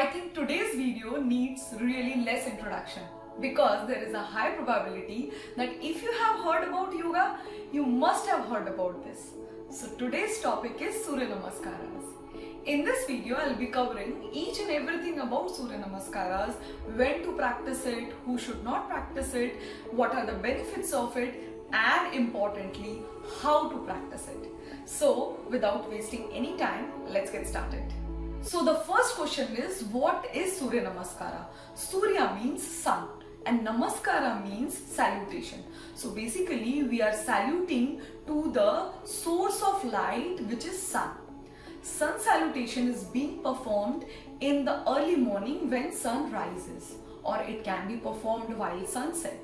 I think today's video needs really less introduction because there is a high probability that if you have heard about yoga, you must have heard about this. So today's topic is Surya Namaskaras. In this video, I'll be covering each and everything about Surya Namaskaras, when to practice it, who should not practice it, what are the benefits of it, and importantly, how to practice it. So without wasting any time, let's get started. So the first question is, what is Surya Namaskara? Surya means sun and Namaskara means salutation. So basically we are saluting to the source of light, which is sun. Sun salutation is being performed in the early morning when sun rises, or it can be performed while sunset.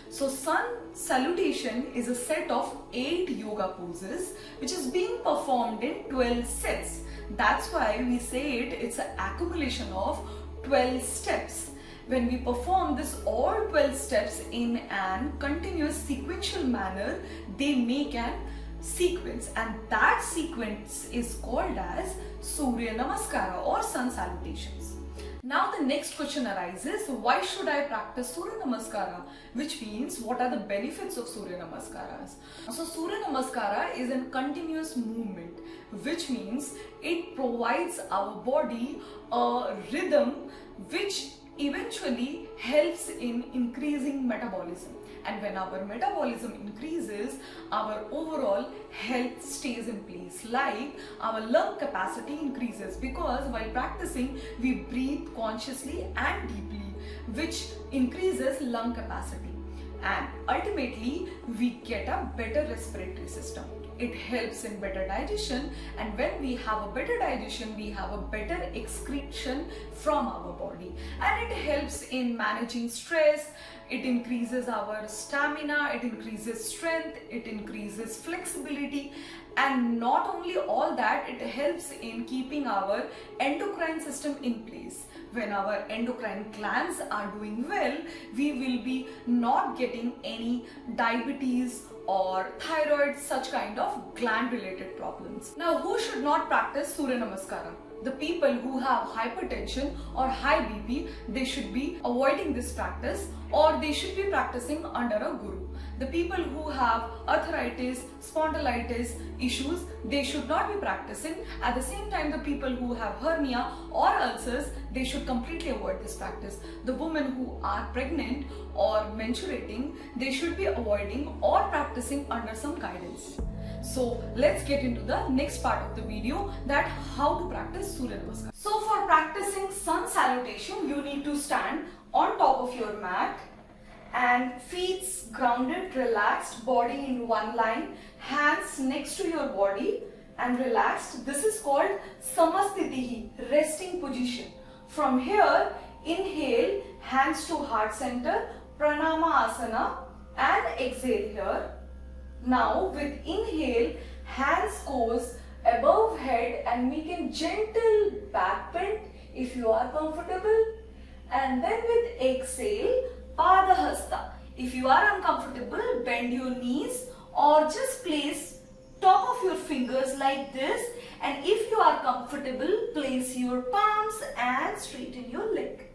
So sun salutation is a set of 8 yoga poses which is being performed in 12 sets. That's why we say it's an accumulation of 12 steps. When we perform this all 12 steps in an continuous sequential manner, they make an sequence, and that sequence is called as Surya Namaskara or sun salutations. Now the next question arises, why should I practice Surya Namaskara? Which means, what are the benefits of Surya Namaskaras? So Surya Namaskara is a continuous movement, which means it provides our body a rhythm which eventually helps in increasing metabolism. And when our metabolism increases, our overall health stays in place, like our lung capacity increases, because while practicing we breathe consciously and deeply, which increases lung capacity, and ultimately we get a better respiratory system. It helps in better digestion, and when we have a better digestion, we have a better excretion from our body, and it helps in managing stress. It increases our stamina, it increases strength, it increases flexibility, and not only all that, it helps in keeping our endocrine system in place. When our endocrine glands are doing well, we will be not getting any diabetes or thyroid, such kind of gland related problems. Now, who should not practice Surya Namaskara? The people who have hypertension or high BP, they should be avoiding this practice, or they should be practicing under a guru. The people who have arthritis, spondylitis issues, they should not be practicing. At the same time, the people who have hernia or ulcers, they should completely avoid this practice. The women who are pregnant or menstruating, they should be avoiding or practicing under some guidance. So let's get into the next part of the video, that how to practice Surya Namaskar. So for practicing sun salutation, you need to stand on top of your mat and feet grounded, relaxed, body in one line, hands next to your body and relaxed. This is called Samastitihi, resting position. From here, inhale, hands to heart center, Pranama Asana, and exhale here. Now with inhale, hands goes above head and make a gentle back bend if you are comfortable. And then with exhale, Padahasta. If you are uncomfortable, bend your knees or just place top of your fingers like this. And if you are comfortable, place your palms and straighten your leg.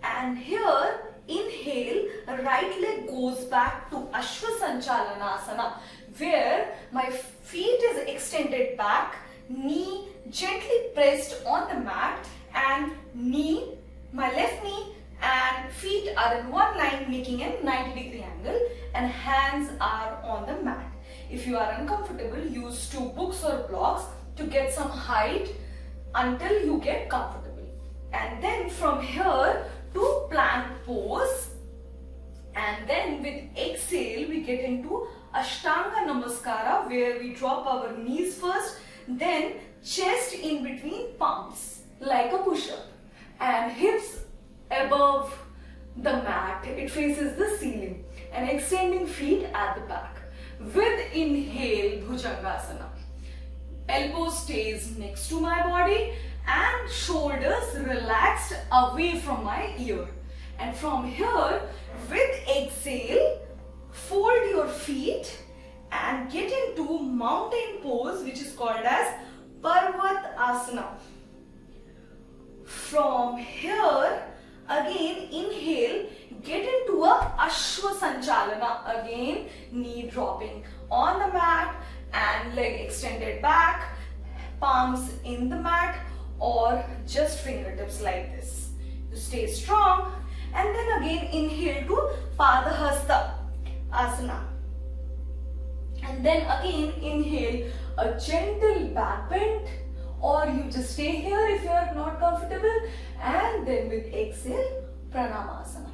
And here, inhale, right leg goes back to Ashwasanchalanasana, where my feet is extended back, knee gently pressed on the mat, and my left knee and feet are in one line, making a 90-degree angle, and hands are on the mat. If you are uncomfortable, use 2 books or blocks to get some height until you get comfortable. And then from here to plank pose, and then with exhale we get into Ashtanga Namaskara, where we drop our knees first, then chest in between palms like a push-up, and hips above the mat, it faces the ceiling, and extending feet at the back. With inhale, Bhujangasana, elbow stays next to my body and shoulders relaxed away from my ear. And from here, with exhale, fold your feet and get into mountain pose, which is called as Parvat Asana. From here, again inhale, get into a Ashwa Sanchalana. Again, knee dropping on the mat and leg extended back, palms in the mat or just fingertips like this. You stay strong and then again inhale to Padahasta Asana. And then again inhale a gentle back bend, or you just stay here if you are not comfortable, and then with exhale Pranamasana.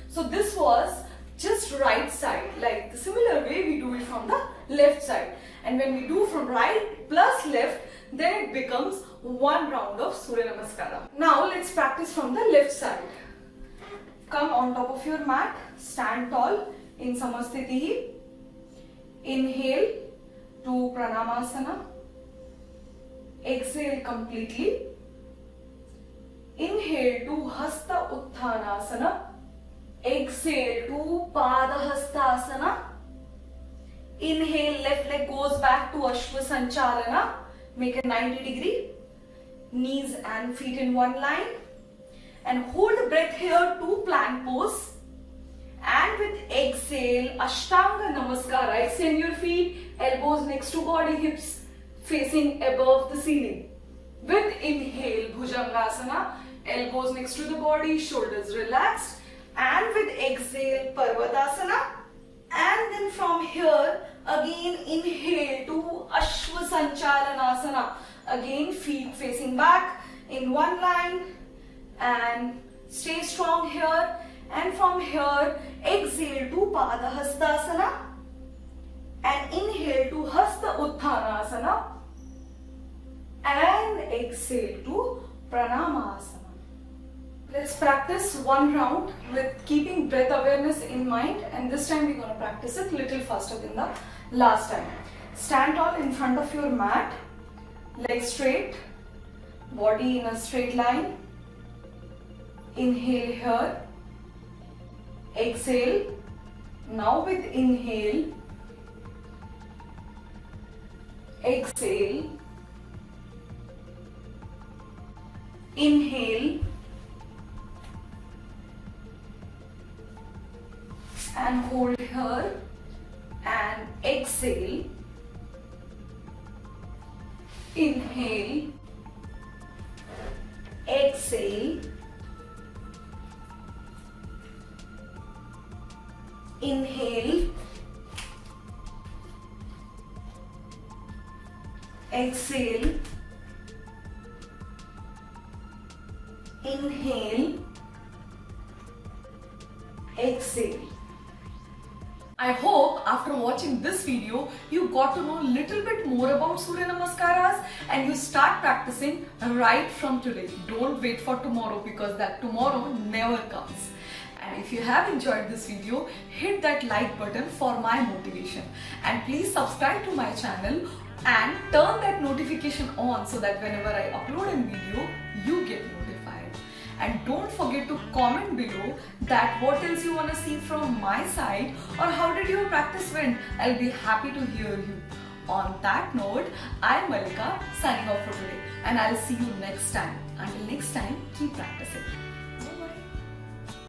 So this was just right side, like the similar way we do it from the left side. And when we do from right plus left, then it becomes one round of Surya Namaskara. Now let's practice from the left side. Come on top of your mat, stand tall in Samasthiti. Inhale to Pranamasana. Exhale completely. Inhale to Hasta Utthanasana. Exhale to Padahastasana. Inhale, left leg goes back to Ashwa Sanchalana. Make a 90 degree. Knees and feet in one line. And hold the breath here to plank pose. And with exhale, Ashtanga Namaskara. Extend your feet, elbows next to body, hips facing above the ceiling. With inhale, Bhujangasana. Elbows next to the body, shoulders relaxed. And with exhale, Parvatasana. And then from here, again inhale to Ashwa Sanchalanasana. Again, feet facing back in one line. And stay strong here. And from here, exhale to Padahastasana. And inhale to Hasta Utthanasana. And exhale to Pranamasana. Let's practice one round with keeping breath awareness in mind, and this time we're going to practice it little faster than the last time. Stand tall in front of your mat, legs straight, body in a straight line. Inhale here, exhale. Now with inhale, exhale, inhale, and hold here, and exhale, inhale, exhale, inhale, exhale, inhale, exhale. I hope after watching this video, you got to know a little bit more about Surya Namaskaras and you start practicing right from today. Don't wait for tomorrow, because that tomorrow never comes. And if you have enjoyed this video, hit that like button for my motivation. And please subscribe to my channel and turn that notification on so that whenever I upload a video, you get notified. And don't forget to comment below that what else you want to see from my side, or how did your practice went. I'll be happy to hear you. On that note, I'm Malika signing off for today, and I'll see you next time. Until next time, keep practicing.